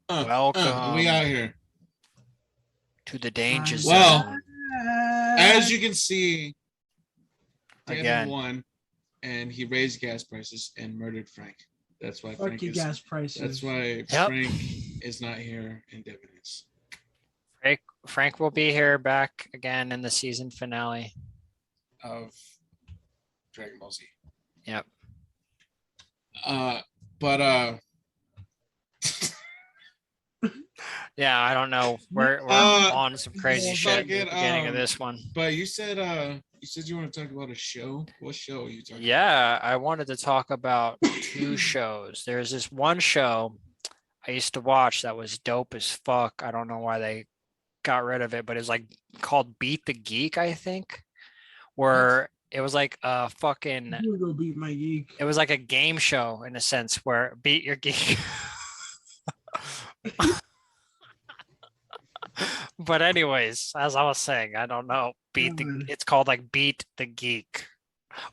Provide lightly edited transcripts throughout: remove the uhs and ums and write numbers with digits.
Welcome We out here. to the danger Well, zone. as you can see, Devin Again. won, and he raised gas prices and murdered Frank. That's why Fuck your gas prices. That's why Yep. Frank is not here and Devin is. Frank will be here back again in the season finale of Dragon Ball Z. Yep. Yeah, I don't know. We're on some crazy shit at the beginning of this one. But you said you want to talk about a show. What show are you talking about? Yeah, I wanted to talk about 2 shows. There's this one show I used to watch that was dope as fuck. I don't know why they got rid of it, but it's like called Beat the Geek, I think, where it was like a fucking Go beat my geek. It was like a game show in a sense where beat your geek. But anyways, as I was saying, I don't know. It's called like Beat the Geek,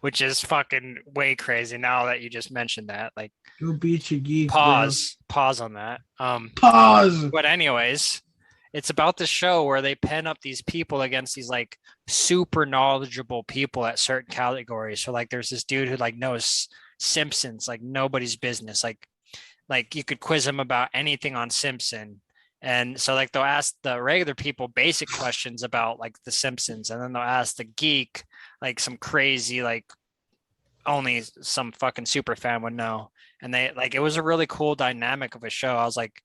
which is fucking way crazy now that you just mentioned that. Like, go beat your geek. Pause on that. Pause. But anyways, it's about the show where they pen up these people against these like super knowledgeable people at certain categories. So like there's this dude who like knows Simpsons like nobody's business. Like you could quiz him about anything on Simpson. And so like they'll ask the regular people basic questions about like the Simpsons, and then they'll ask the geek like some crazy like only some fucking super fan would know. And they like it was a really cool dynamic of a show. I was like,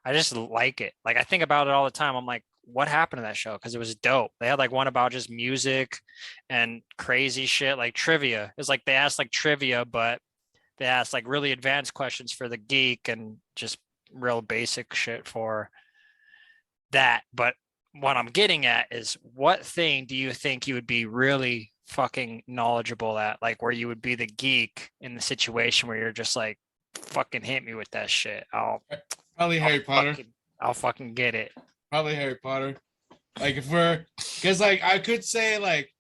I just like it. Like I think about it all the time. I'm like, what happened to that show? Because it was dope. They had like one about just music and crazy shit, like trivia. It's like they asked like trivia, but they asked like really advanced questions for the geek and just real basic shit for that. But what I'm getting at is, what thing do you think you would be really fucking knowledgeable at? Like where you would be the geek in the situation where you're just like, fucking hit me with that shit. Probably Harry Potter. I'll fucking get it. Probably Harry Potter. Like because like I could say like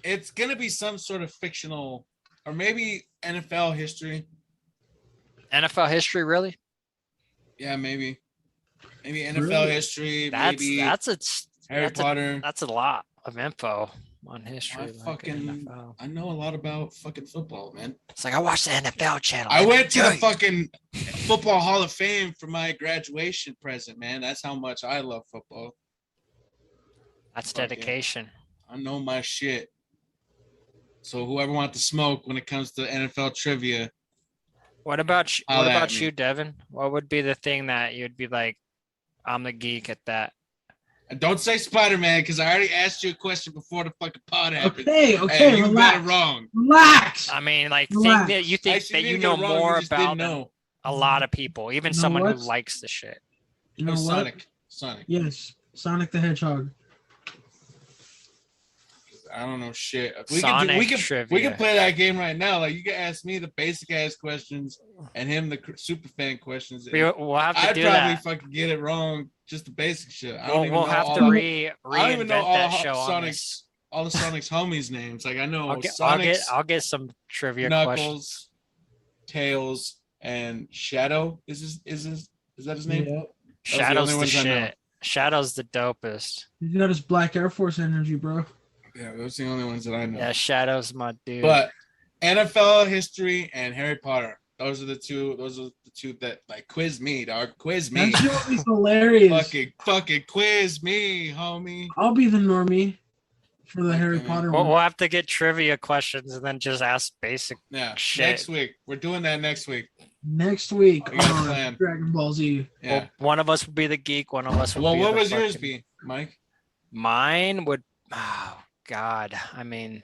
it's gonna be some sort of fictional, or maybe NFL history. NFL history, really? Yeah, maybe NFL history. That's Harry Potter. That's a lot of info on history. I know a lot about fucking football, man. It's like I watched the NFL channel. I went to the fucking Football Hall of Fame for my graduation present, man. That's how much I love football. That's dedication. I know my shit. So whoever wants to smoke when it comes to NFL trivia. What about you, Devin? What would be the thing that you'd be like, I'm the geek at that? Don't say Spider-Man, because I already asked you a question before the fucking pod happened. Okay, and you got it wrong. Relax. I mean, like, think that you think that you know more about a lot of people, even someone who likes the shit. You know what? Sonic. Yes, Sonic the Hedgehog. I don't know shit. We can play that game right now. Like you can ask me the basic ass questions and him the super fan questions. We'll have to I'd do probably that. Fucking get it wrong. Just the basic shit. We'll have to reinvent that show on this. All the Sonic's homies' names. Like I know I'll get some trivia Knuckles, questions. Tails, and Shadow. Is that his name? Yeah. Shadow's the shit. Shadow's the dopest. You got his Black Air Force energy, bro. Yeah, those are the only ones that I know. Yeah, Shadow's my dude. But NFL history and Harry Potter. Those are the two that like quiz me, dog. Quiz me. That shit would be hilarious. Fucking quiz me, homie. I'll be the normie for the Harry Potter one. We'll have to get trivia questions and then just ask basic shit. Next week. We're doing that next week. Next week on Dragon Ball Z. Yeah. Well, one of us would be the geek, one of us would be what was yours be, Mike? Mine would God, I mean,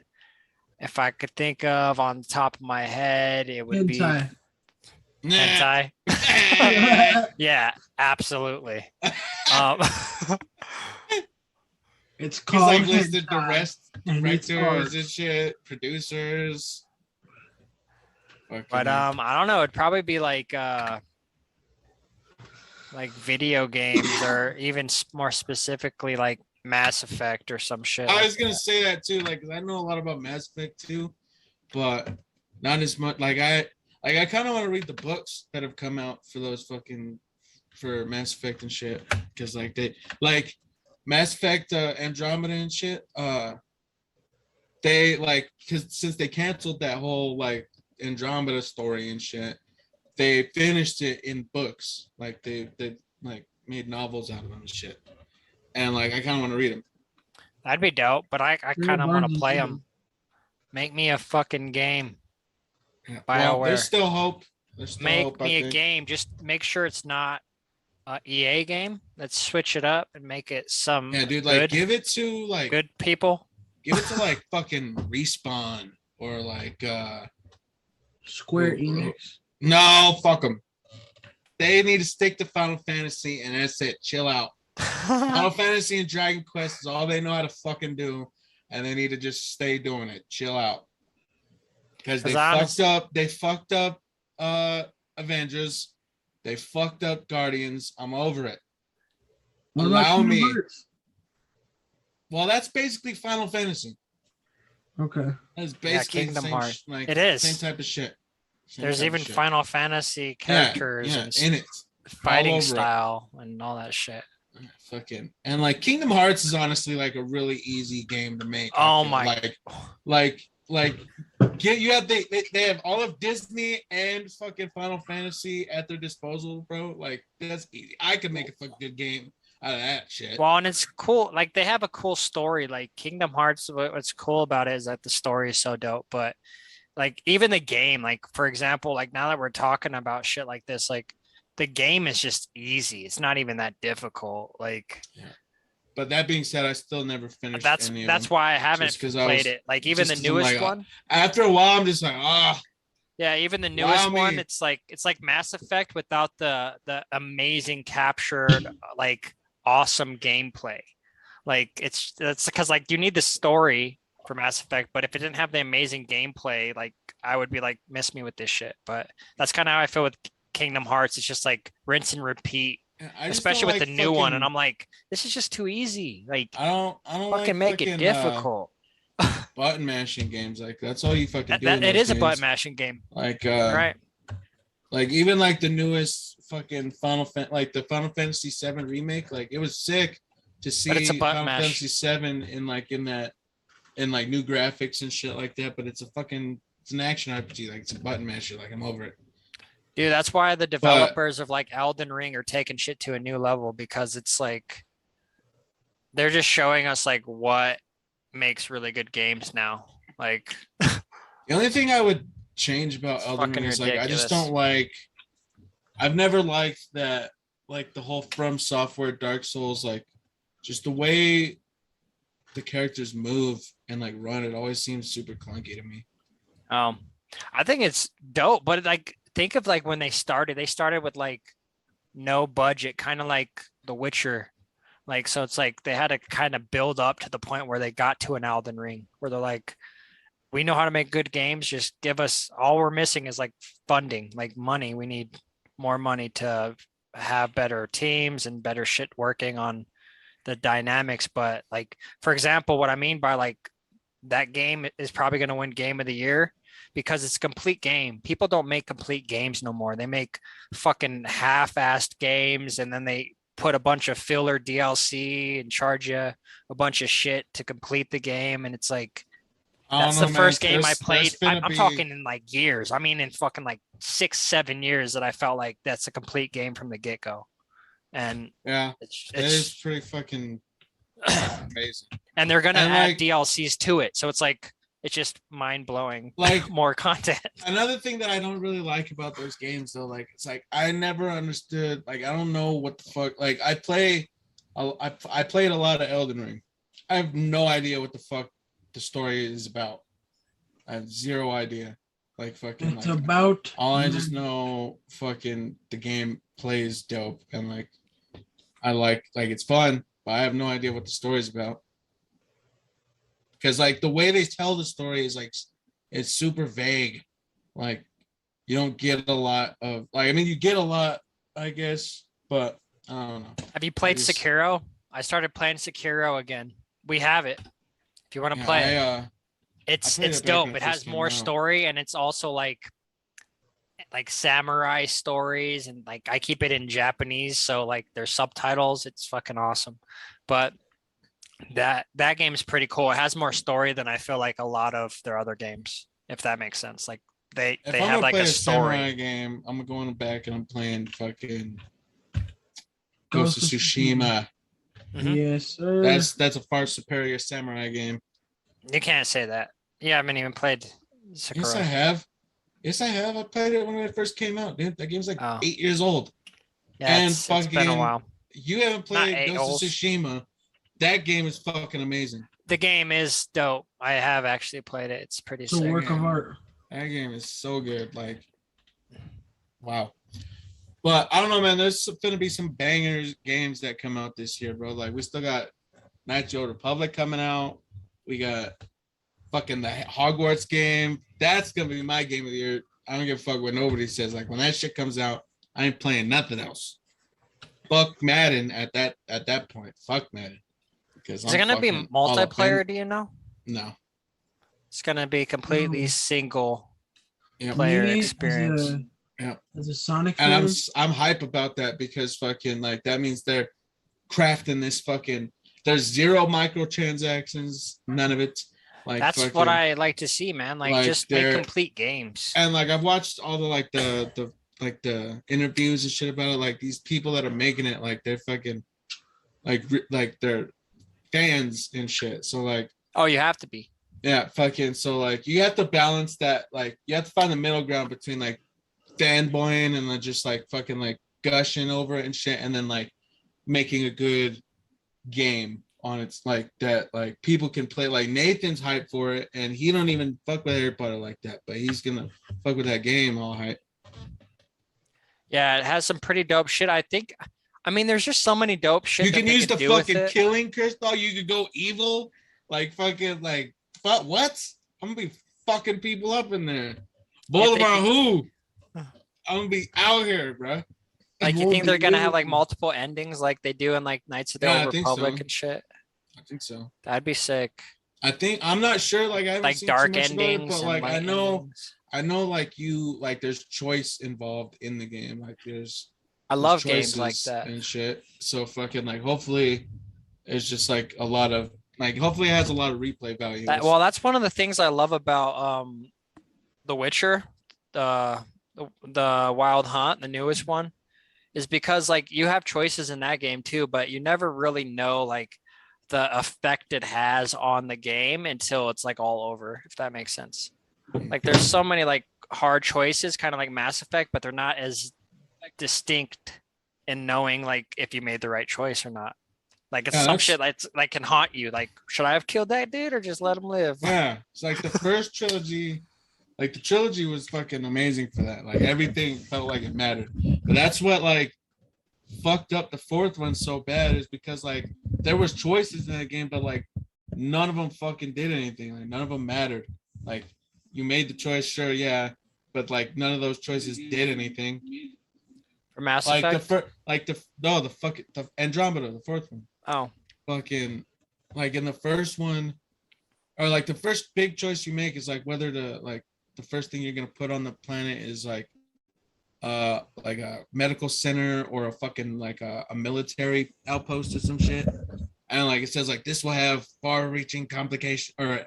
if I could think of on the top of my head, it would be hentai. Yeah, absolutely. It's called. He's like listed the rest, directors and shit, producers. But I don't know. It'd probably be like video games, or even more specifically like Mass Effect or some shit. I was gonna say that too, like, 'cause I know a lot about Mass Effect too, but not as much. Like Like I kind of want to read the books that have come out for for Mass Effect and shit, because like Mass Effect Andromeda and shit. They like, because since they canceled that whole like Andromeda story and shit, they finished it in books. Like they like made novels out of them and shit. And like I kind of want to read them. That'd be dope, but I kind of want to play them. Make me a fucking game. Yeah. Well, there's still hope. Make me a game. Just make sure it's not a EA game. Let's switch it up and make it some. Yeah, dude. Like, give it to like good people. Give it to like fucking Respawn or like Square Enix. No, fuck them. They need to stick to Final Fantasy, and that's it. Chill out. Final Fantasy and Dragon Quest is all they know how to fucking do, and they need to just stay doing it. Chill out. Because they fucked up Avengers. They fucked up Guardians. I'm over it. Allow me. Well, that's basically Final Fantasy. Okay. That's basically Kingdom Hearts. Like, it is same type of shit. There's even Final Fantasy characters and in it, fighting style and all that shit. Fucking, and like Kingdom Hearts is honestly like a really easy game to make. Oh my! Like you have they have all of Disney and fucking Final Fantasy at their disposal, bro. Like that's easy. I could make a fucking good game out of that shit. Well, and it's cool. Like they have a cool story. Like Kingdom Hearts, what's cool about it is that the story is so dope. But like even the game, like for example, like now that we're talking about shit like this, like the game is just easy. It's not even that difficult. Like, yeah. But that being said, I still never finished. That's why I haven't played it. Like even the newest one. After a while, I'm just like, ah. Yeah, even the newest one, it's like Mass Effect without the amazing captured like awesome gameplay. Like that's because like you need the story for Mass Effect, but if it didn't have the amazing gameplay, like I would be like, miss me with this shit. But that's kind of how I feel with Kingdom Hearts. It's just like rinse and repeat, especially with the new one. And I'm like, this is just too easy. Like I don't fucking make it difficult. Button mashing games, like that's all you fucking do. It is a button mashing game. Like right. Like even like the newest fucking like the Final Fantasy 7 remake, like it was sick to see Final Fantasy 7 in like new graphics and shit like that. But it's an action RPG, like it's a button masher. Like I'm over it. Dude, that's why the developers of like Elden Ring are taking shit to a new level, because it's like they're just showing us like what makes really good games now. Like the only thing I would change about Elden Ring is like I just don't like. I've never liked that, like the whole From Software Dark Souls, like just the way the characters move and like run. It always seems super clunky to me. I think it's dope, but like think of like when they started with like no budget, kind of like The Witcher. Like, so it's like they had to kind of build up to the point where they got to an Elden Ring where they're like, we know how to make good games. Just give us, all we're missing is like funding, like money. We need more money to have better teams and better shit working on the dynamics. But like, for example, what I mean by like that game is probably going to win Game of the Year because it's a complete game. People don't make complete games no more. They make fucking half-assed games, and then they put a bunch of filler DLC and charge you a bunch of shit to complete the game. And it's like, that's the first game I played. I'm talking in like years. I mean, in fucking like 6-7 years that I felt like that's a complete game from the get-go. And yeah, it is pretty fucking amazing. And they're gonna add DLCs to it, so it's like it's just mind-blowing. Like more content. Another thing that I don't really like about those games, though, like it's like I never understood. Like I don't know what the fuck. Like I played a lot of Elden Ring. I have no idea what the fuck the story is about. I have zero idea. Like fucking. It's like, about. All I just know, fucking, the game plays dope, and like I like it's fun, but I have no idea what the story is about. Because like the way they tell the story is like it's super vague. Like you don't get a lot of like, I mean you get a lot, I guess, but I don't know. Have you played Sekiro? I started playing Sekiro again. We have it. If you want to play it. It's dope. It has more story, and it's also like like samurai stories, and like I keep it in Japanese, so like there's subtitles. It's fucking awesome. But that game is pretty cool. It has more story than I feel like a lot of their other games, if that makes sense. Like they If they I'm have gonna like play a a samurai story. game, I'm going back and I'm playing fucking Ghost Ghost of of Tsushima. Tsushima. Mhm. Yes, sir. That's a far superior samurai game. You can't say that. You haven't even played Yes, I Sekiro. have. Yes, I have. I played it when it first came out, dude. That game's like Oh, 8 years old. yeah, And it's been a fucking, while. you haven't Not played eight Ghost of holes. Tsushima. That game is fucking amazing. The game is dope. I have actually played it. It's pretty It's a sick. work of art. That game is so good. Like, wow. But I don't know, man. There's gonna be some bangers games that come out this year, bro. Like, we still got Knights of the Republic coming out. We got fucking the Hogwarts game. That's gonna be my game of the year. I don't give a fuck what nobody says. Like, when that shit comes out, I ain't playing nothing else. Fuck Madden at that point. Fuck Madden. Because Is it I'm gonna be fucking all up in. multiplayer? Do you know? No. It's gonna be completely No. single Yep. player Me experience. as a Sonic And fan. I'm hype about that because fucking like that means they're crafting this fucking. There's zero microtransactions, none of it. Like That's fucking what I like to see, man. Like like just make they're complete games. and like I've watched all the the interviews and shit about it. Like these people that are making it, like they're fucking like they're fans and shit. So like Oh, you have to be. yeah, fucking so like you have to balance that. Like you have to find the middle ground between like fanboying and then just like fucking like gushing over it and shit, and then like making a good game on its like that like people can play. Like Nathan's hype for it and he don't even fuck with Harry Potter like that, but he's gonna fuck with that game all hype. Yeah, it has some pretty dope shit. I mean, there's just so many dope shit You that can they use could the do with fucking it. killing crystal. You could go evil, like fucking like fuck what? I'm gonna be fucking people up in there. Boulevard who? I'm gonna be out here, bro. Like, you Will think be they're gonna have like beautiful. multiple endings like they do in like Knights of the Yeah, Old I think so. Republic and shit? I think so. That'd be sick. I think I'm not sure. Like I haven't Like seen too dark much about it, endings but and like light endings. I know like you like there's choice involved in the game. Like there's I there's love games like choices that. and shit. So fucking like hopefully it's just like a lot of like hopefully it has a lot of replay value. Well, that's one of the things I love about The Witcher, the Wild Hunt, the newest one, is because like you have choices in that game too, but you never really know like the effect it has on the game until it's like all over, if that makes sense. Like there's so many like hard choices, kind of like Mass Effect, but they're not as distinct in knowing like if you made the right choice or not. Like it's Yeah, some that's shit that's like can haunt you. Like, should I have killed that dude or just let him live? yeah. It's like the first trilogy. Like the trilogy was fucking amazing for that. Like everything felt like it mattered. But that's what like fucked up the fourth one so bad is because like there was choices in that game, but like none of them fucking did anything. Like none of them mattered. Like you made the choice, sure, yeah, but like none of those choices did anything. For Mass Like Effect? the first, like the fucking the Andromeda, the fourth one. Oh, Fucking like in the first one, or like the first big choice you make is like whether to like the first thing you're gonna put on the planet is like a medical center or a fucking like a military outpost or some shit. And like it says like this will have far-reaching complication or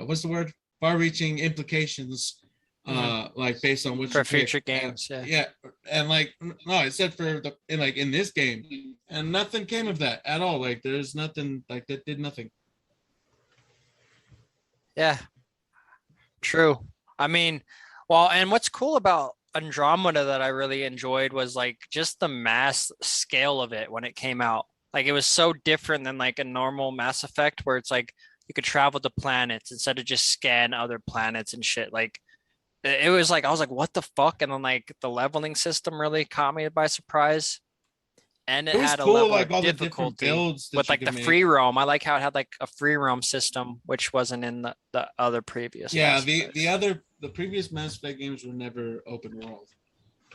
what's the word? Far-reaching implications like based on what for you pick. future games, And, yeah. and like no, it said for the in this game, and nothing came of that at all. Like there's nothing like that did nothing. Yeah, true. I mean, well, and what's cool about Andromeda that I really enjoyed was like just the mass scale of it when it came out. Like it was so different than like a normal Mass Effect where it's like you could travel to planets instead of just scan other planets and shit. Like it was like I was like, what the fuck? And then like the leveling system really caught me by surprise. And it It was had a cool, level like of all the different difficulty builds that with you like the could make. free roam. I like how it had like a free roam system, which wasn't in the other previous Yeah, Mass Effects. the previous Mass Effect games were never open world.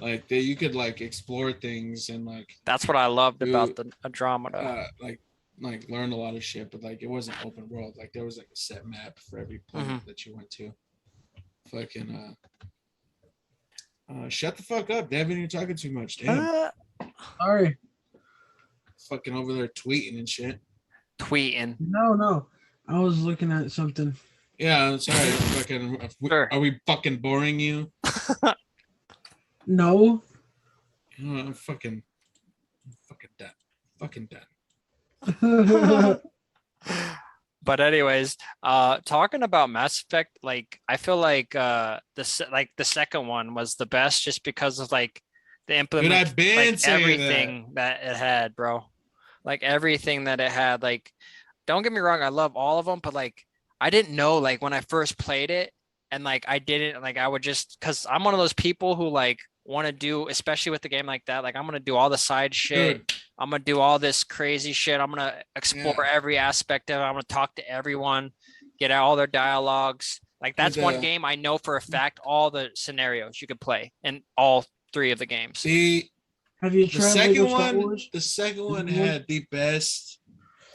Like you could like explore things and like That's what I loved about do the Andromeda. like learn a lot of shit, but like it wasn't open world. Like there was like a set map for every planet that you went to. Fucking Shut the fuck up, Devin. You're talking too much. Damn. Sorry. Fucking over there tweeting and shit. Tweeting. No. I was looking at something. Yeah, I'm sorry. Fucking, Sure. are we fucking boring you? No. I'm fucking done. Fucking done. But anyways, talking about Mass Effect, like I feel like the second one was the best just because of like the Dude, I've implement, been like saying everything that it had, bro. Like everything that it had. Like, don't get me wrong, I love all of them, but like I didn't know like when I first played it, and like I didn't like I would just because I'm one of those people who like want to do, especially with the game like that, like I'm gonna do all the side shit. Dude. I'm gonna do all this crazy shit. I'm gonna explore every aspect of it. I'm gonna talk to everyone, get out all their dialogues. Like that's one game I know for a fact all the scenarios you could play in all three of the games. Have you The tried second Lego Star one, Wars? the second one had the best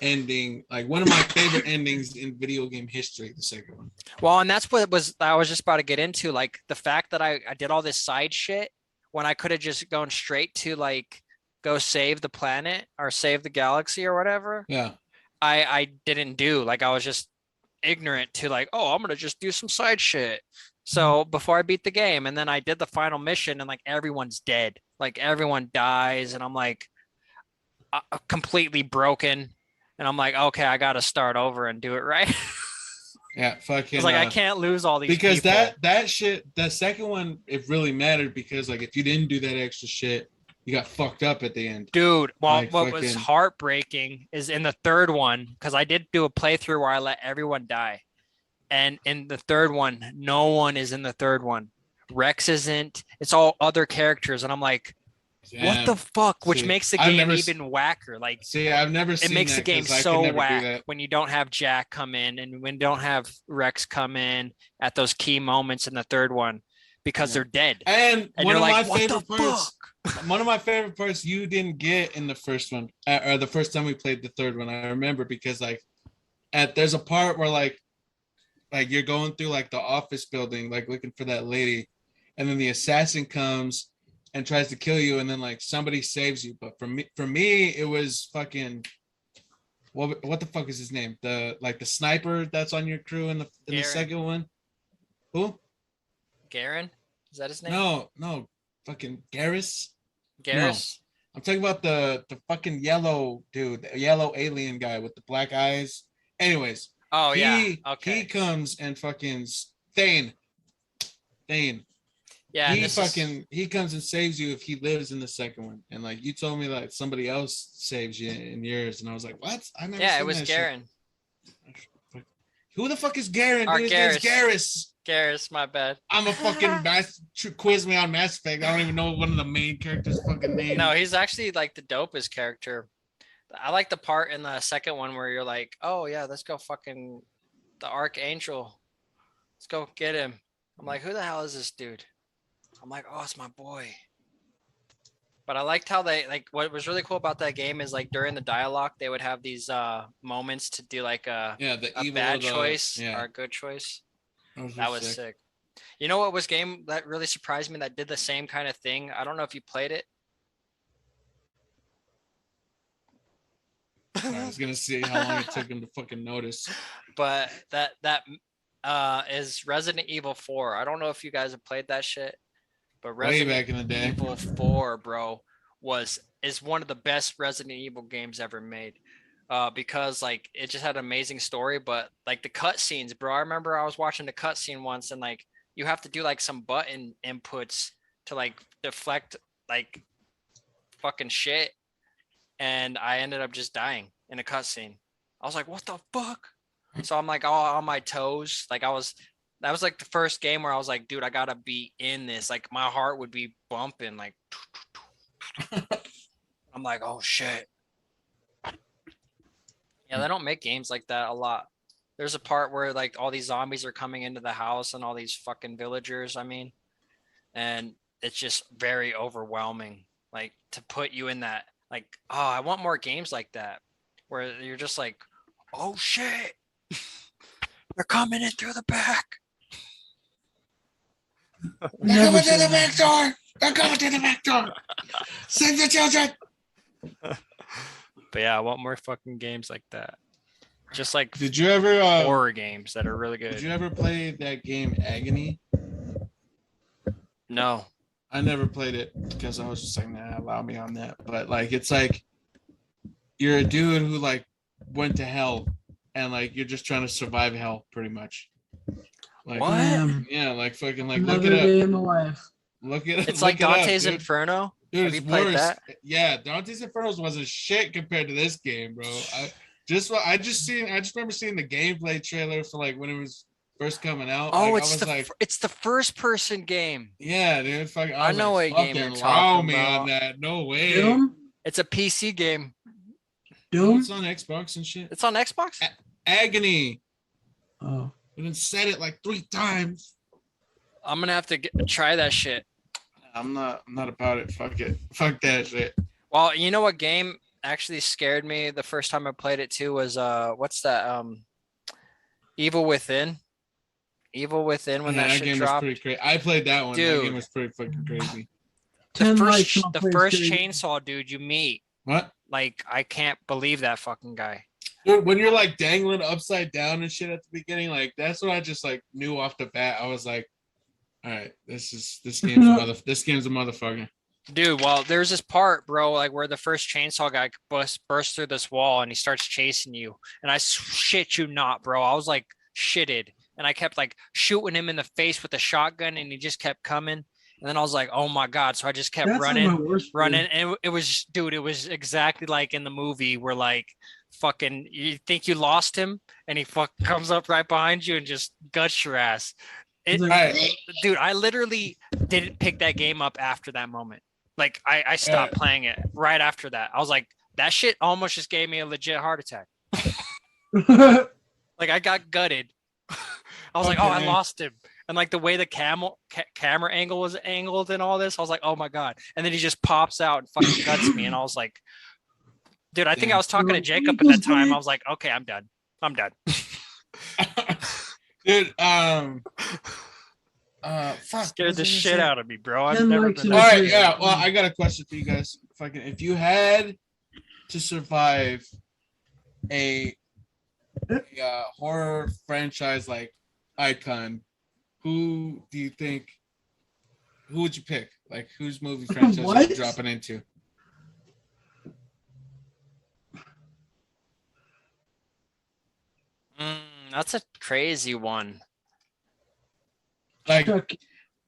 ending, like one of my favorite endings in video game history. The second one. Well, and that's what I was just about to get into. Like the fact that I did all this side shit when I could have just gone straight to like go save the planet or save the galaxy or whatever. Yeah. I didn't do. Like I was just ignorant to like, oh, I'm gonna just do some side shit. So before I beat the game, and then I did the final mission, and like everyone's dead. Like everyone dies, and I'm like completely broken. And I'm like, okay, I gotta start over and do it right. Yeah, fucking. It's like I can't lose all these because people. that shit, the second one, it really mattered because like if you didn't do that extra shit, you got fucked up at the end. Dude, well, like, what was heartbreaking is in the third one, because I did do a playthrough where I let everyone die. And in the third one, no one is in the third one. Rex isn't. It's all other characters. And I'm like, what the fuck? Which makes the game even whacker. Like, see, I've never seen it makes that the game 'cause I could so never do whack that. when you don't have Jack come in and when you don't have Rex come in at those key moments in the third one because they're dead. And one you're of like, my what favorite the parts, fuck? one of my favorite parts you didn't get in the first one, or the first time we played the third one. I remember because like there's a part where like you're going through like the office building, like looking for that lady, and then the assassin comes and tries to kill you, and then like somebody saves you. But for me, it was fucking what the fuck is his name? The sniper that's on your crew in the second one. Who? Garen? Is that his name? No, fucking Garrus. Garrus? No. I'm talking about the fucking yellow dude, the yellow alien guy with the black eyes. Anyways. Oh, yeah. Okay. He comes and fucking Styne. Yeah. He comes and saves you if he lives in the second one. And like you told me like somebody else saves you in yours, and I was like, what? I never. Yeah, it was Garen. Who the fuck is Garen? His name's Garrus. Garrus, my bad. I'm a fucking quiz me on Mass Effect. I don't even know one of the main characters' fucking names. No, he's actually like the dopest character. I like the part in the second one where you're like, oh yeah, let's go fucking the Archangel. Let's go get him. I'm like, who the hell is this dude? I'm like, oh, it's my boy. But I liked how they like what was really cool about that game is like during the dialogue, they would have these moments to do like a bad choice or a good choice. That was sick. You know what was game that really surprised me that did the same kind of thing? I don't know if you played it. I was gonna see how long it took him to fucking notice. But that is Resident Evil 4. I don't know if you guys have played that shit, but Resident back in the day. Evil 4, bro, is one of the best Resident Evil games ever made. Because like it just had an amazing story, but like the cutscenes, bro. I remember I was watching the cutscene once, and like you have to do like some button inputs to like deflect like fucking shit. And I ended up just dying in a cutscene. I was like, what the fuck? So I'm like all on my toes. Like that was like the first game where I was like, dude, I gotta be in this. Like my heart would be bumping like I'm like, oh shit. Yeah, they don't make games like that a lot. There's a part where like all these zombies are coming into the house and all these fucking villagers, and it's just very overwhelming. Like to put you in that. Like, oh, I want more games like that where you're just like, oh shit, they're coming in through the back. They're Never coming to the said back door. They're coming to the back door. Save the children. But yeah, I want more fucking games like that. Just like Did you ever horror games that are really good. Did you ever play that game Agony? No. I never played it because I was just like, nah, allow me on that. But like, it's like you're a dude who like went to hell, and like you're just trying to survive hell, pretty much. Like, What? yeah, like fucking like another look it up. day in the life. Look it. It's look like it up, Dante's dude. Inferno. Dude, Have it's you played worse. that? Yeah, Dante's Inferno wasn't shit compared to this game, bro. I just remember seeing the gameplay trailer for like when it was first coming out. Oh, like, it's the first person game. yeah, dude. Fuck, I know like, what game you're fucking allow talking me about. on that. No way. Doom? It's a PC game. No, Doom? it's on Xbox and shit. It's on Xbox? Agony. Oh. We done said it like 3 times. I'm gonna have to try that shit. I'm not about it. Fuck it. Fuck that shit. Well, you know what game actually scared me the first time I played it too was what's that? Evil Within. Evil Within when Yeah, that that shit game dropped. was pretty crazy. I played that one. That Dude. game was pretty fucking crazy. The 10 first, likes, the I'll first play chainsaw dude you meet, What? like I can't believe that fucking guy. Dude, when you're like dangling upside down and shit at the beginning, like that's what I just like knew off the bat. I was like, all right, this game's a motherfucker. Dude, well, there's this part, bro, like where the first chainsaw guy bursts through this wall and he starts chasing you. And I shit you not, bro. I was like shitted. And I kept like shooting him in the face with a shotgun and he just kept coming. And then I was like, oh my God. So I just kept That's not my worst running. fear. And it was, dude, it was exactly like in the movie where like fucking you think you lost him and he comes up right behind you and just guts your ass. Dude, I literally didn't pick that game up after that moment. Like I stopped playing it right after that. I was like, that shit almost just gave me a legit heart attack. Like I got gutted. I was like, oh, I lost him. And like the way the camera angle was angled and all this, I was like, oh my God. And then he just pops out and fucking guts me. And I was like, dude, I think I was talking to Jacob at that time. I was like, okay, I'm done. Dude, fuck, scared the shit out of me, bro. I've 10 never likes been and All a right, play. yeah. Well, I got a question for you guys. Fucking, if you had to survive a horror franchise like icon, who do you think? Who would you pick? Like, whose movie franchise are What? you dropping into? That's a crazy one. Like, Chuck,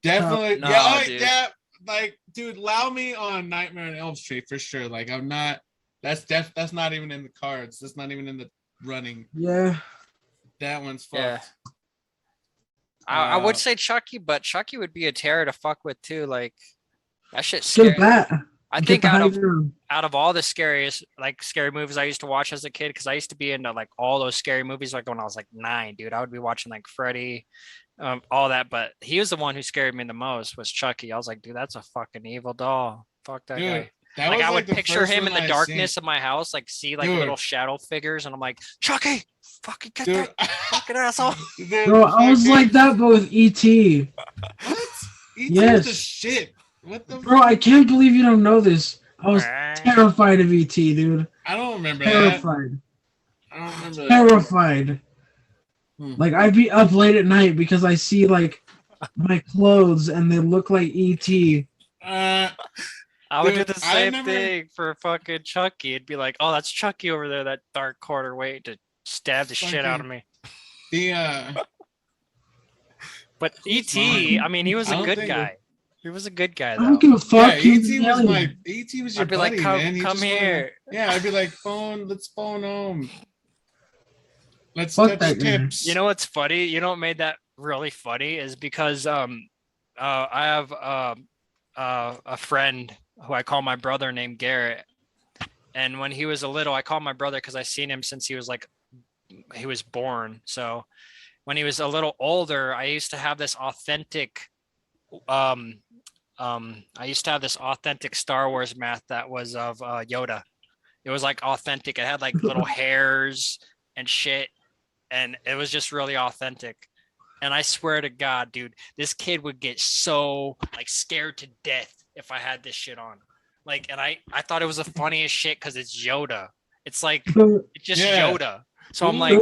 definitely, No, yeah, dude. yeah. Like, dude, allow me on Nightmare on Elm Street for sure. Like, I'm not. That's not even in the cards. That's not even in the running. yeah. That one's fucked. Yeah. I would say Chucky, but Chucky would be a terror to fuck with too. Like that shit's Get scary. that. I Get think the out high of ground. all the scariest like scary movies I used to watch as a kid, because I used to be into like all those scary movies like when I was like 9, dude. I would be watching like Freddy, all that. But he was the one who scared me the most was Chucky. I was like, dude, that's a fucking evil doll. Fuck that Dude, guy. that Like was I would the picture first him in one the I darkness seen. of my house, like see like Dude. little shadow figures, and I'm like, Chucky, fucking get Dude, that fucking asshole. dude, Bro, I was fucking- like that, but with E.T. What? E.T. Yes. was the shit. What the? Bro, I can't believe you don't know this. I was terrified of E.T., dude. I don't remember that. Terrified. I don't remember that. Terrified. Like, I'd be up late at night because I see, like, my clothes and they look like E.T. I would Dude, do the I same never- thing for fucking Chucky. It'd be like, oh, that's Chucky over there, that dark corner waiting to stab the shit out of me. The But Who's E.T., mine? I mean, he was I a don't good think guy. He was a good guy, I don't though. give a fuck. yeah, He was E.T. an was alien. E.T. was your I'd be buddy, like, come, man. He come just wanted- here. Yeah, I'd be like, let's phone home. Let's Fuck touch that guy. tips. You know what's funny? You know what made that really funny is because I have a friend who I call my brother named Garrett, and when he was a little, I call my brother because I seen him since he was born. So when he was a little older, I used to have this authentic Star Wars mask that was of Yoda. It was like authentic. It had like little hairs and shit, and it was just really authentic. And I swear to God, dude, this kid would get so like scared to death if I had this shit on. Like, and I thought it was the funniest shit because it's Yoda. It's like it's just Yoda. So I'm like,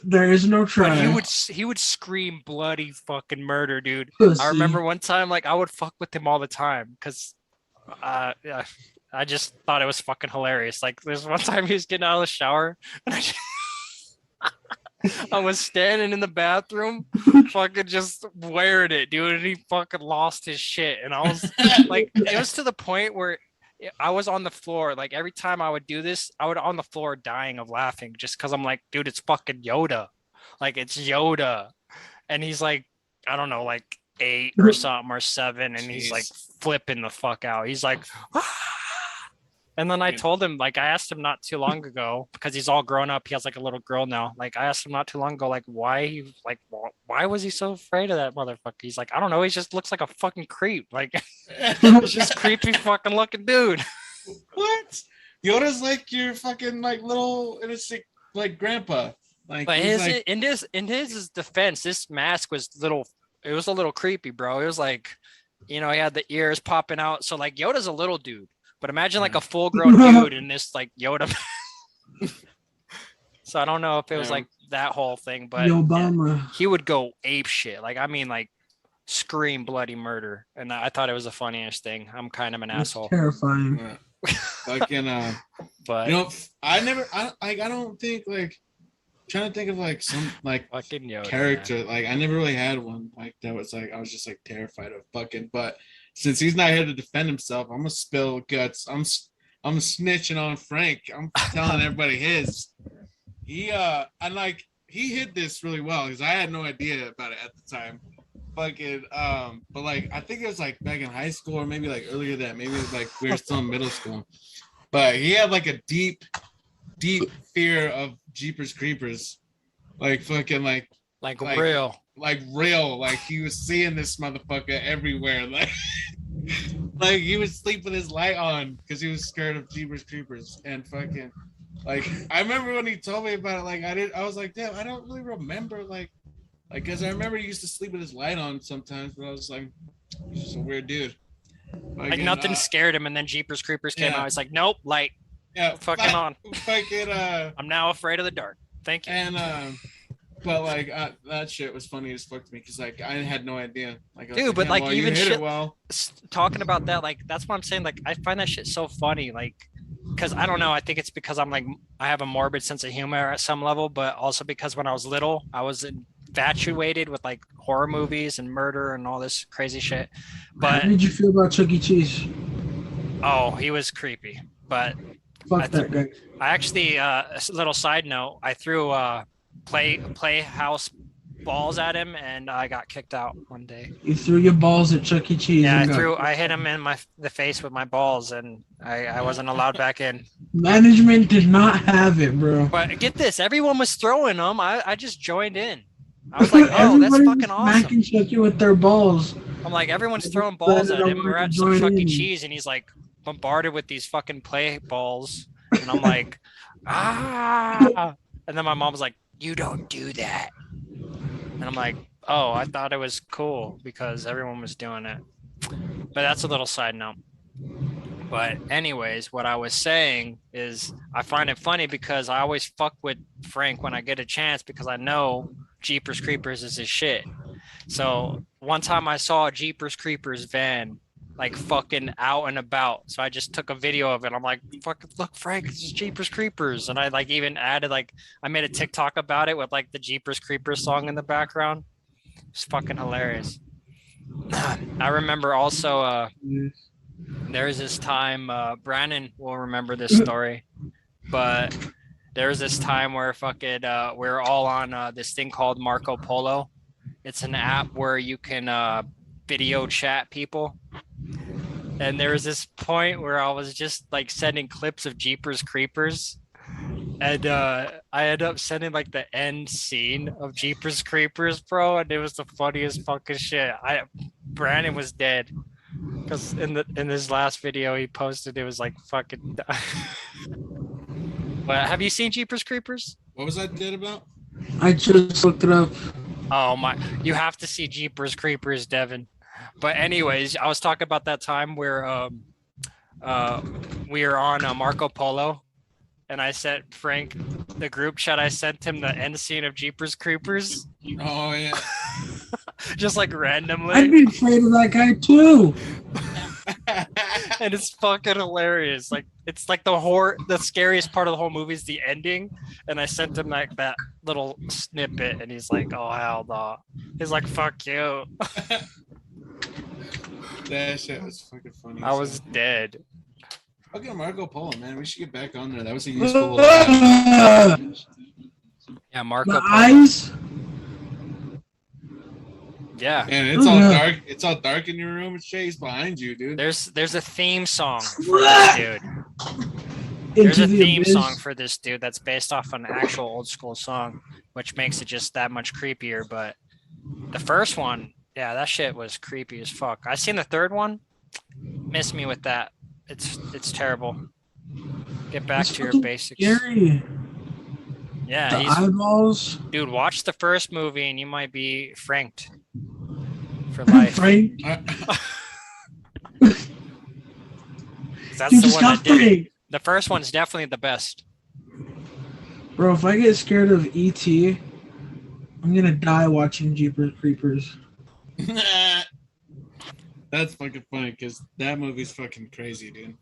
there is no try. but he would scream bloody fucking murder, dude. I remember one time, like I would fuck with him all the time because yeah, I just thought it was fucking hilarious. Like there's one time he was getting out of the shower and I was standing in the bathroom, fucking just wearing it, dude. And he fucking lost his shit. And I was like, it was to the point where I was on the floor. Like every time I would do this, I would on the floor dying of laughing just because I'm like, dude, it's fucking Yoda. Like it's Yoda. And he's like, I don't know, like 8 or something or 7. And he's like flipping the fuck out. He's like, ah! And then I told him, like, I asked him not too long ago because he's all grown up. He has like a little girl now. Like, I asked him not too long ago, like, why was he so afraid of that motherfucker? He's like, I don't know. He just looks like a fucking creep. Like, he's just creepy fucking looking dude. What? Yoda's like your fucking like little innocent like grandpa. Like, but in his defense, this mask was it was a little creepy, bro. It was like, he had the ears popping out. So like Yoda's a little dude. But imagine like a full-grown dude in this like Yoda. So I don't know if it was like that whole thing, but he would go ape shit. Like I mean, like scream bloody murder, and I thought it was the funniest thing. I'm kind of an asshole. Terrifying. Fucking but I don't think like trying to think of like some like fucking Yoda, character. Man. Like I never really had one like that was like I was just like terrified of fucking, but. Since he's not here to defend himself, I'm gonna spill guts. I'm snitching on Frank. I'm telling everybody his. He hid this really well because I had no idea about it at the time. Fucking but like I think it was like back in high school or maybe like earlier that maybe it was like we were still in middle school. But he had like a deep fear of Jeepers Creepers. Like fucking like real. Like real, like he was seeing this motherfucker everywhere, like he would sleep with his light on because he was scared of Jeepers Creepers and fucking like I remember when he told me about it, I was like, damn, I don't really remember like because I remember he used to sleep with his light on sometimes, but I was like, he's just a weird dude. Like nothing scared him, and then Jeepers Creepers came out. It's like, nope, light, fucking on. Fucking I'm now afraid of the dark. Thank you. And but like that shit was funny as fuck to me because like I had no idea. Like, dude, but like even shit. Well. Talking about that, like that's what I'm saying. Like I find that shit so funny. Like, because I don't know. I think it's because I'm like I have a morbid sense of humor at some level, but also because when I was little, I was infatuated with like horror movies and murder and all this crazy shit. But how did you feel about Chuck E. Cheese? Oh, he was creepy. But fuck that guy. I actually, a little side note, I threw playhouse balls at him and I got kicked out one day. You threw your balls at Chuck E. Cheese? Yeah, I hit him in the face with my balls and I wasn't allowed back in. Management did not have it, bro. But get this, everyone was throwing them. I just joined in. I was like, oh, that's fucking awesome. Smacking Chucky with their balls. I'm like, everyone's throwing balls at him. We're at some Chuck E. Cheese and he's like bombarded with these fucking play balls. And I'm like, ah. And then my mom was like, you don't do that. And I'm like, oh, I thought it was cool because everyone was doing it. But that's a little side note. But anyways, what I was saying is I find it funny because I always fuck with Frank when I get a chance because I know Jeepers Creepers is his shit. So one time I saw a Jeepers Creepers van like fucking out and about. So I just took a video of it. I'm like, fucking look, Frank, this is Jeepers Creepers. And I like even added like, I made a TikTok about it with like the Jeepers Creepers song in the background. It's fucking hilarious. I remember also, there's this time, Brandon will remember this story, but there was this time where fucking, we're all on this thing called Marco Polo. It's an app where you can video chat people. And there was this point where I was just like sending clips of Jeepers Creepers. And I ended up sending like the end scene of Jeepers Creepers, bro. And it was the funniest fucking shit. Brandon was dead. Because in this last video he posted, it was like fucking. But have you seen Jeepers Creepers? What was that dead about? I just looked it up. Oh my, you have to see Jeepers Creepers, Devin. But anyways, I was talking about that time where uh we were on Marco Polo, and I sent Frank the group chat. I sent him the end scene of Jeepers Creepers, Oh yeah. just like I'd randomly, be afraid of that guy too. and it's fucking hilarious. Like it's like the scariest part of the whole movie is the ending, and I sent him like that little snippet, and he's like, "Oh hell no!" He's like, "Fuck you." That shit was fucking funny. I was dead. Okay, Marco Polo, man. We should get back on there. That was a useful little app. Yeah, Marco The Polo. eyes. Yeah. Man, it's all dark. It's all dark in your room. He's behind you, dude. There's a theme song for this dude. There's a theme song for this dude that's based off an actual old school song, which makes it just that much creepier. But the first one, yeah, that shit was creepy as fuck. I seen the third one. Miss me with that. It's terrible. Get back to your basics. Scary. Yeah, The eyeballs. dude, watch the first movie and you might be franked for life. Frank. That's You the just one got that did it. Frank. The first one's definitely the best. Bro, if I get scared of ET, I'm gonna die watching Jeepers Creepers. That's fucking funny because that movie's fucking crazy, dude.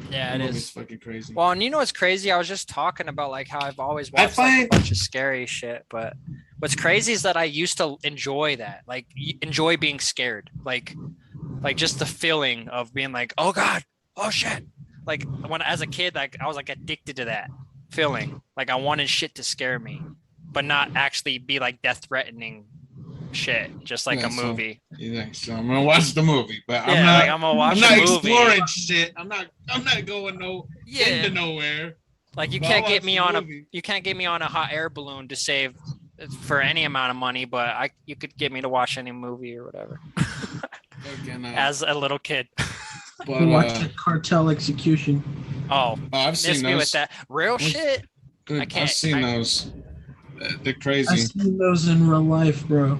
Yeah, That it movie's is. fucking crazy. Well, and you know what's crazy? I was just talking about like how I've always watched like, a bunch of scary shit, but what's crazy is that I used to enjoy that, like enjoy being scared, like just the feeling of being like, oh god, oh shit. Like when as a kid, like I was like addicted to that feeling. Like I wanted shit to scare me, but not actually be like death threatening shit, just like a movie. You think so? I'm gonna watch the movie, but Yeah, I'm gonna watch I'm not a movie. exploring shit. I'm not going into nowhere. Like you can't get me on a hot air balloon to save for any amount of money, but you could get me to watch any movie or whatever. As a little kid. But, watch the cartel execution. Oh, I've seen me those. with that real shit. Dude, I can't. I've seen those. They're crazy. I've seen those in real life, bro.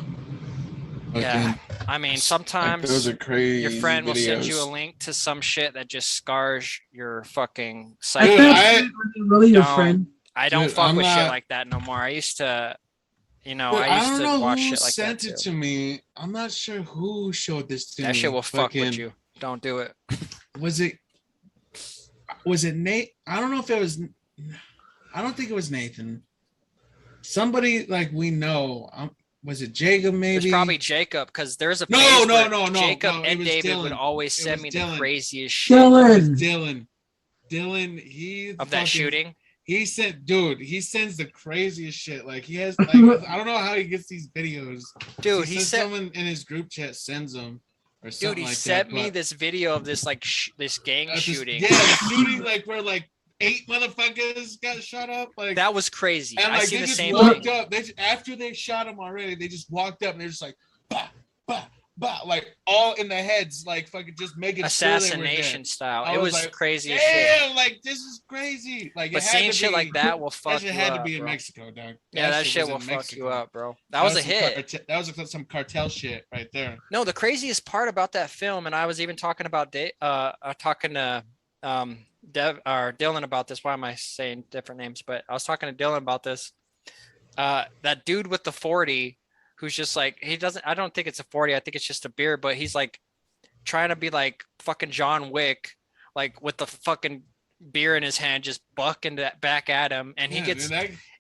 Yeah, I mean, sometimes those are crazy. Your friend will send you a videos. link to some shit that just scars your fucking psyche. Dude, I really your friend. I don't Dude, fuck I'm with shit not- like that no more. I used to, Dude, I used don't to know watch who shit like that sent it too. to me. I'm not sure who showed this to me. That shit will fuck with Fucking- you. Don't do it. Was it Nate? I don't know if it was. I don't think it was Nathan. Somebody like we know. Was it Jacob? Maybe. It's probably Jacob, because there's a No, phase no, where no, Jacob no, it and was David would Dylan. always It send was me Dylan. the craziest shit Dylan. Dylan, he of that fucking- shooting. He sends the craziest shit. Like he has, like I don't know how he gets these videos. Dude, he said someone in his group chat sends them or something Dude, he like sent that. me but- this video of this like this gang this- shooting. Yeah, the shooting like where like 8 motherfuckers got shot up. Like That was crazy. and I like see they the just same walked thing. up. After they shot him already, they just walked up and they're just like, bah, bah, bah, like all in the heads, like fucking just making Assassination style. I It was was like, crazy as shit. damn, like this is crazy. Like But it had seeing to shit be, like that will fuck that shit you had up, to be in bro. Mexico, dog. Yeah, that shit was will in fuck Mexico. you up, bro. That was a hit. That was some cartel shit right there. No, the craziest part about that film, and I was even talking about talking to Dev or Dylan about this. Why am I saying different names? But I was talking to Dylan about this. That dude with the 40, who's just like I don't think it's a 40. I think it's just a beer. But he's like trying to be like fucking John Wick, like with the fucking beer in his hand, just bucking that back at him, and he gets.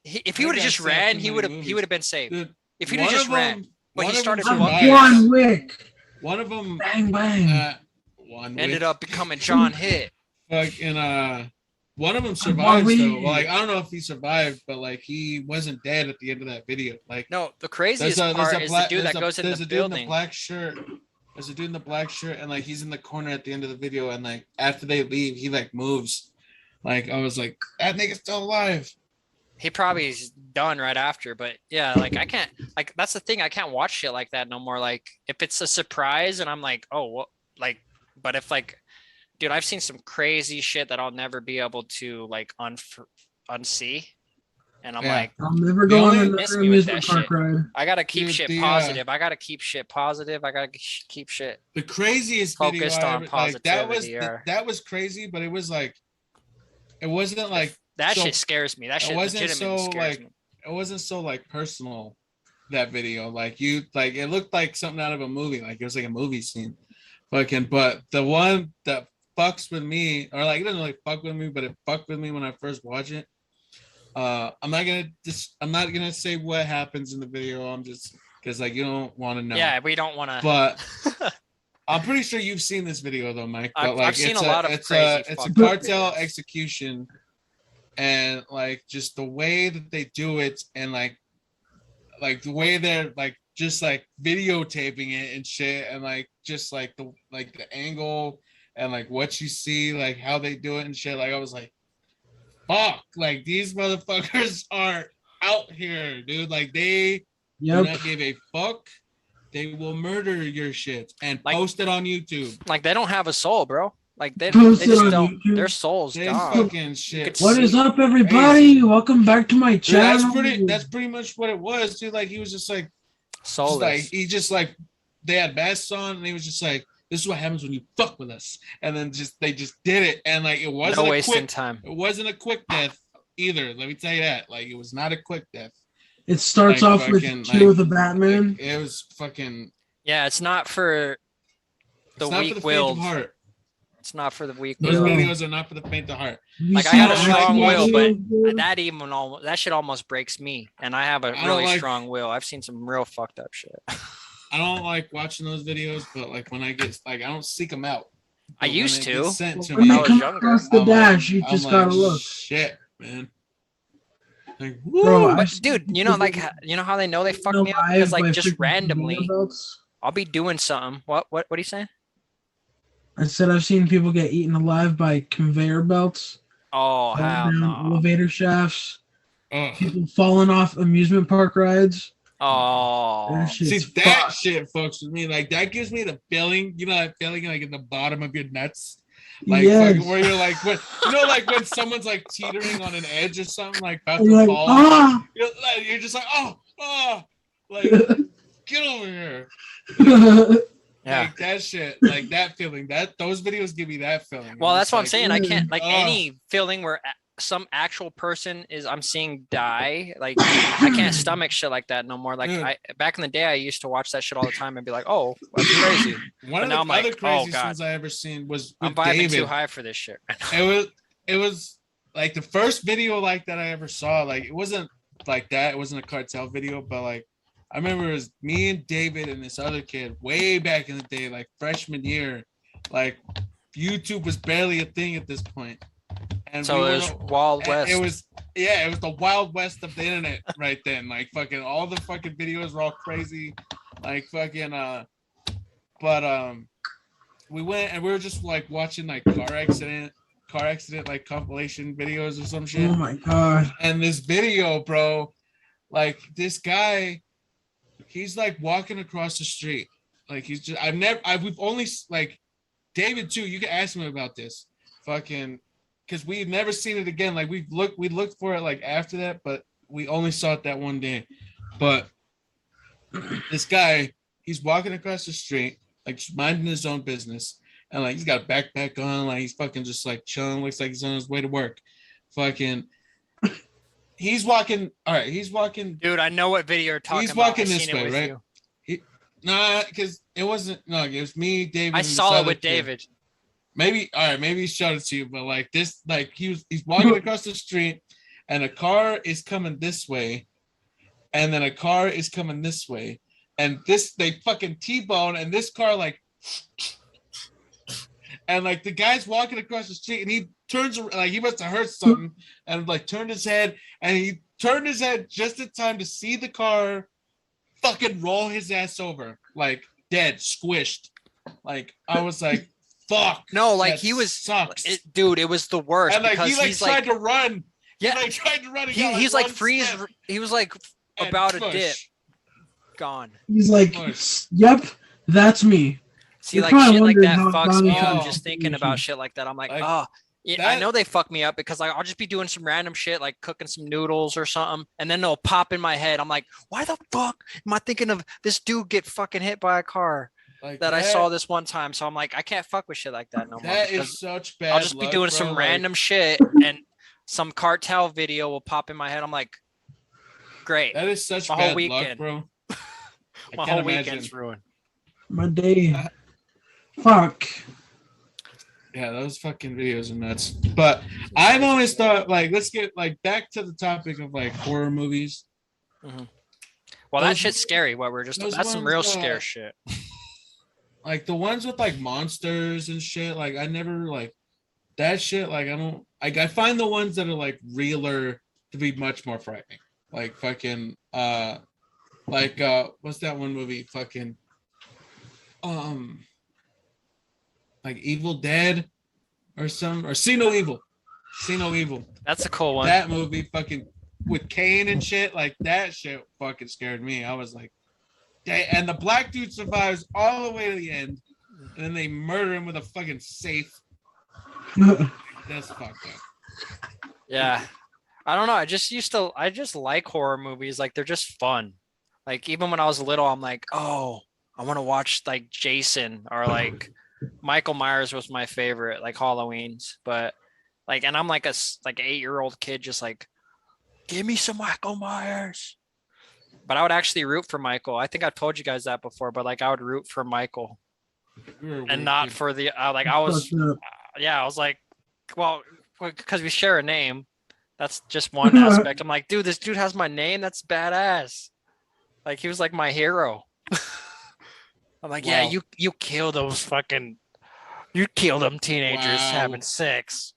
If he would have just ran, he would have been safe. Dude, if he'd have just ran, but he started John Wick. One of them Bang bang. ended up becoming John Hit. Fucking one of them survived though. Like I don't know if he survived, but like he wasn't dead at the end of that video. Like no, the craziest part is the dude that goes in the building. There's a dude in the black shirt, and like he's in the corner at the end of the video, and like after they leave, he like moves. Like I was like, that nigga's still alive. He probably is done right after, but yeah, like I can't, like that's the thing, I can't watch shit like that no more. Like if it's a surprise and I'm like, oh, what, like, but if like, dude, I've seen some crazy shit that I'll never be able to like unsee. And I'm Yeah. like, I'll never The go on only- miss another me with amusement that park shit. ride. I gotta keep Dude, shit the, positive. I gotta keep shit positive. I gotta keep shit The craziest video focused I on ever like positivity. that was crazy, but it was like it wasn't like that so, shit scares me. That shit it wasn't legitimately so scares like me. it wasn't so like personal. That video, like you, like it looked like something out of a movie, like it was like a movie scene. Fucking, but the one that fucks with me, or like it doesn't really fuck with me, but it fucked with me when I first watch it. I'm not gonna say what happens in the video. I'm just because like you don't want to know. Yeah, we don't want to. But I'm pretty sure you've seen this video though, Mike. But I've seen a lot of crazy. It's a fucked up cartel videos. execution, and like just the way that they do it, and like the way they're like just like videotaping it and shit, and like just like the angle and like what you see, like how they do it and shit. Like I was like, fuck, like these motherfuckers are out here, dude. Like they do not give a fuck. They will murder your shit and Like- post it on YouTube. Like they don't have a soul, bro. Like they Post just it on don't. YouTube. Their souls They gone. fucking shit. What is See- up, everybody? Welcome back to my Dude, channel. that's pretty much what it was, dude. Like he was just like Soulless. they had masks on and he was just like, this is what happens when you fuck with us. And then they just did it. And like it wasn't No a wasting quick time. it wasn't a quick death either. Let me tell you that. Like it was not a quick death. It starts Like, off with fucking, Kill like- the Batman. Like, it was fucking Yeah, it's not for the it's not for the faint of weak-willed. heart. It's not for the weak Those No. willed. videos are not for the faint of heart. You Like, I see have a the strong action will, but videos, dude? That shit almost breaks me, and I have a I don't really like- strong will. I've seen some real fucked up shit. I don't like watching those videos, but like when I get like I don't seek them out. I But used when it gets to. sent to When me, I they was come younger, across the I'm dash, you I'm just gotta look. Shit, man. Like, Bro, woo! I've But seen dude, you know, like you know how they know they fucked me up alive because like by just freaking randomly, conveyor belts. I'll be doing something. What are you saying? I said I've seen people get eaten alive by conveyor belts, Oh falling hell down no! elevator shafts, Ugh. people falling off amusement park rides. Oh, That See, shit's that fucked. shit fucks with me. Like that gives me the feeling, you know, that feeling like in the bottom of your nuts. Like Yes. fucking where you're like when you know, like when someone's like teetering on an edge or something, like about And to you're like, fall. ah! You're just like, oh, like get over here. yeah. Like that shit, like that feeling. Those videos give me that feeling. Well, I'm that's just what I'm like, saying. I can't like ugh. any feeling where some actual person I'm seeing die. Like I can't stomach shit like that no more. Like Dude. back in the day, I used to watch that shit all the time and be like, oh, that's crazy. One But of now the I'm like, other oh, craziest God. ones I ever seen was I'm with vibing David. too high for this shit. It was like the first video like that I ever saw. Like it wasn't like that. It wasn't a cartel video, but like I remember it was me and David and this other kid way back in the day, like freshman year. Like YouTube was barely a thing at this point. And So we it were was the- Wild West. It was the wild west of the internet right then. Like fucking all the fucking videos were all crazy. Like fucking we went and we were just like watching like car accident like compilation videos or some shit. Oh my god. And this video, bro, like this guy, he's like walking across the street. Like he's just we've only like David too, you can ask him about this. Fucking because we've never seen it again. Like we looked for it like after that, but we only saw it that one day. But this guy, he's walking across the street, like just minding his own business. And like he's got a backpack on, like he's fucking just like chilling, looks like he's on his way to work. Fucking he's walking, all right, he's walking. Dude, I know what video you're talking He's about. walking I've this seen it way, with right? you. Nah, because it wasn't it was me, David. I and this saw it other with kid. David. Maybe all right, maybe he showed it to you, but like this, like he's walking across the street and a car is coming this way, and then a car is coming this way, and they fucking T-bone, and this car like and like the guy's walking across the street and he turns like he must have heard something and like turned his head and he turned his head just in time to see the car fucking roll his ass over, like dead, squished. Like I was like, fuck. No, like that he was sucks. dude, it was the worst And like because he like he's tried like to run. yeah, He like tried to run. he's like freeze. He was like about a dip, gone. He's like, Push. yep, that's me. See, You're like probably shit like wondering that how fucks me God up is just thinking about shit like that. I'm like, Like- oh, Yeah, I know they fuck me up because I'll just be doing some random shit like cooking some noodles or something, and then it'll pop in my head. I'm like, why the fuck am I thinking of this dude get fucking hit by a car Like that I saw this one time? So I'm like, I can't fuck with shit like that no more. That is such bad I'll just be luck, doing bro. some random shit, and some cartel video will pop in my head. I'm like, great. That is such my bad whole weekend, luck, bro. My whole weekend's ruined. My day. Fuck. Yeah, those fucking videos are nuts. But I've always thought, like, let's get like back to the topic of like horror movies. Mm-hmm. Well, that shit's scary. What we're just that's some real scare shit. Like the ones with like monsters and shit. Like I never like that shit. Like I don't. Like I find the ones that are like realer to be much more frightening. Like fucking like what's that one movie? Fucking like Evil Dead or See No Evil. See No Evil. That's a cool one. That movie fucking with Kane and shit, like that shit fucking scared me. I was like, and the black dude survives all the way to the end, and then they murder him with a fucking safe. That's fucked up. Yeah. I don't know. I just like horror movies. Like they're just fun. Like even when I was little, I'm like, oh, I want to watch like Jason or like Michael Myers was my favorite, like Halloween's. But like, and I'm like a 8-year-old kid, just like, give me some Michael Myers. But I would actually root for Michael. I think I've told you guys that before, but like I would root for Michael and not for the like I was I was like, well, because we share a name. That's just one aspect. I'm like, dude, this dude has my name. That's badass. Like he was like my hero. I'm like, yeah, you kill those fucking, you kill them teenagers having sex.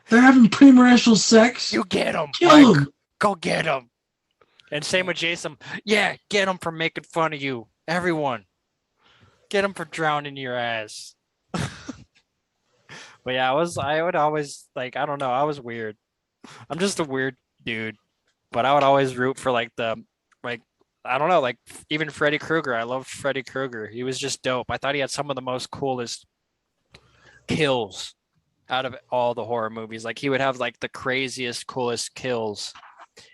They're having premarital sex. You get them. Kill them. Go get them. And same with Jason. Yeah, get them for making fun of you. Everyone. Get them for drowning your ass. But yeah, I would always like, I don't know. I was weird. I'm just a weird dude. But I would always root for like I don't know, like even Freddy Krueger. I loved Freddy Krueger. He was just dope. I thought he had some of the most coolest kills out of all the horror movies. Like he would have like the craziest, coolest kills.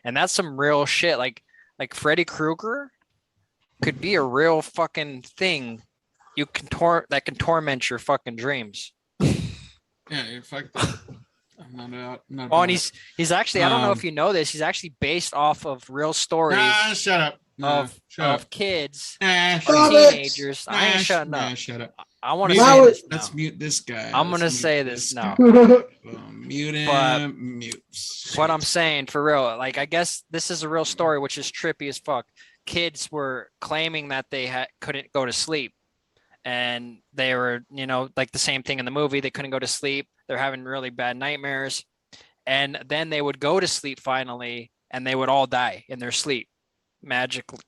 And that's some real shit. Like Freddy Krueger could be a real fucking thing. You can that can torment your fucking dreams. Yeah, you're fucked up. Not oh, and he's actually, I don't know if you know this, he's actually based off of real stories. Shut up. Of kids, teenagers. I ain't shutting up. Shut up. I want to say this. Let's mute this guy. I'm gonna say this now. Mute him. Mute. What I'm saying for real, like I guess this is a real story, which is trippy as fuck. Kids were claiming that they couldn't go to sleep, and they were, like the same thing in the movie. They couldn't go to sleep. They're having really bad nightmares, and then they would go to sleep finally, and they would all die in their sleep. Magically,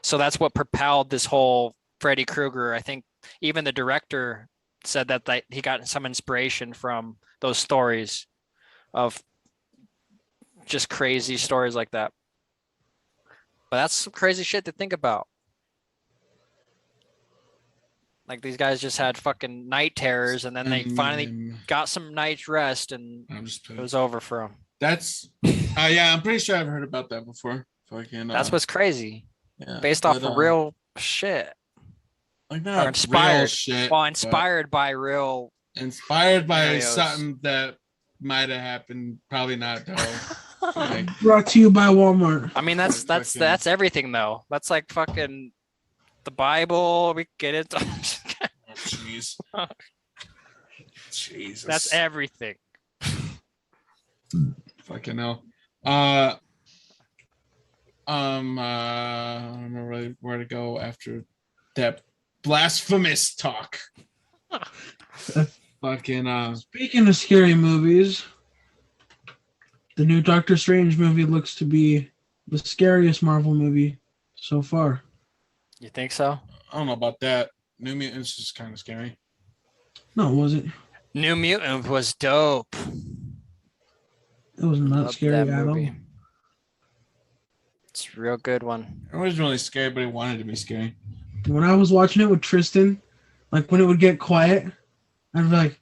so that's what propelled this whole Freddy Krueger. I think even the director said that he got some inspiration from those stories of just crazy stories like that. But that's some crazy shit to think about. Like these guys just had fucking night terrors, and then they finally got some night's rest, and it was over for them. That's yeah, I'm pretty sure I've heard about that before. That's what's crazy. Yeah, based off of real shit. Like that. Inspired. Real shit, inspired by real. Inspired by videos. Something that might have happened. Probably not though. Brought to you by Walmart. I mean, that's everything though. That's like fucking the Bible. We get it. Jeez. Jesus. That's everything. Fucking hell. I don't know really where to go after that blasphemous talk. Fucking Speaking of scary movies, the new Doctor Strange movie looks to be the scariest Marvel movie so far. You think so? I don't know about that. New Mutants is kind of scary. No, it wasn't. New Mutant was dope. It was not scary at all. It's a real good one. It wasn't really scary, but it wanted to be scary. When I was watching it with Tristan, like when it would get quiet, I'd be like,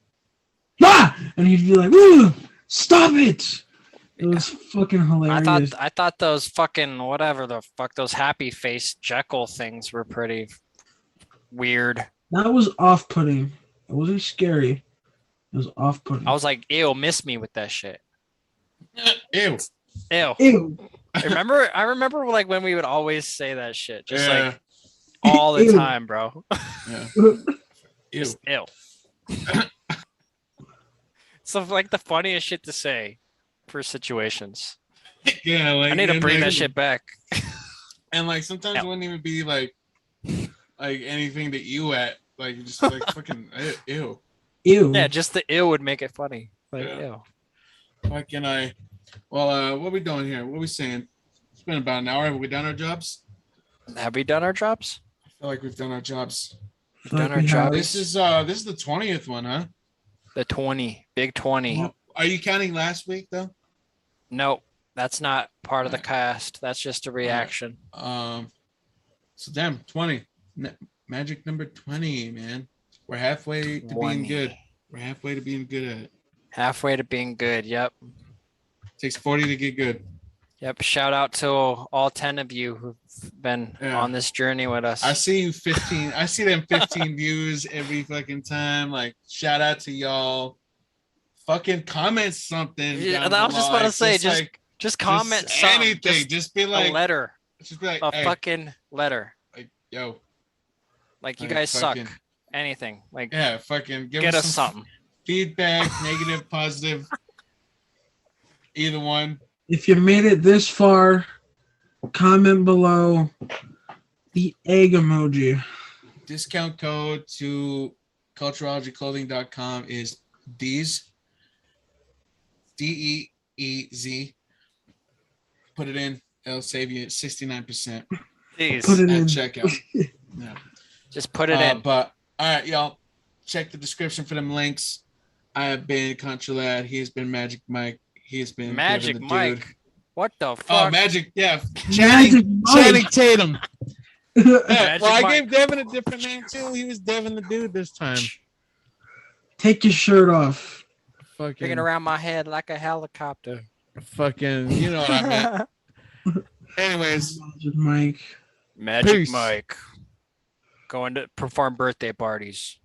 ah, and he'd be like, "Ooh, stop it!" It was fucking hilarious. I thought those fucking whatever the fuck those happy face Jekyll things were pretty weird. That was off-putting. It wasn't scary. It was off-putting. I was like, ew, miss me with that shit. Ew. Ew. Ew. I remember like when we would always say that shit. Just Yeah. like all the Ew. time, bro. Yeah. Ew. Just ew. So like the funniest shit to say for situations. Yeah, like I need to and, bring like, that shit back. And like sometimes it wouldn't even be like anything to ew at. Like just like fucking ew. Ew. Yeah, just the ew would make it funny. Like Yeah. ew. Fucking well, what are we doing here? What are we saying? It's been about an hour. Have we done our jobs? Have we done our jobs? I feel like we've done our jobs. We've done our we have. jobs. This is the 20th one, huh? The 20, big 20. Are you counting last week though? Nope, that's not part of the cast. That's just a reaction. So damn, 20. Magic number 20, man. We're halfway to being 20. good. We're halfway to being good at it. Halfway to being good. Yep. Takes 40 to get good. Yep. Shout out to all 10 of you who've been Yeah. on this journey with us. I see you 15. I see them 15 views every fucking time. Like, shout out to y'all. Fucking comment something. Yeah, down and I was just below. about to Like, say, just comment just something. anything. Just be A like, letter. just be like, A hey, fucking letter. like, yo, Like you like, guys suck. fucking- Anything. Like yeah, fucking give get us some something. feedback, negative, positive, either one. If you made it this far, comment below the egg emoji. Discount code to cultureologyclothing.com is D's, DEEZ. Put it in. It'll save you 69% Please. Put it at in. checkout. Yeah. Just put it in. But all right, y'all. Check the description for them links. I have been Contralad. He has been Magic Mike. He has been Magic Devin the Mike. Dude. What the fuck? Oh, Magic. Yeah. Magic Channing Mike. Tatum. Yeah, Magic well, I Mike. gave Devin a different name too. He was Devin the Dude this time. Take your shirt off. Bringing Fucking, around my head like a helicopter. fucking, you know what I meant. Anyways, Magic Mike. Magic Peace. Mike. Going to perform birthday parties.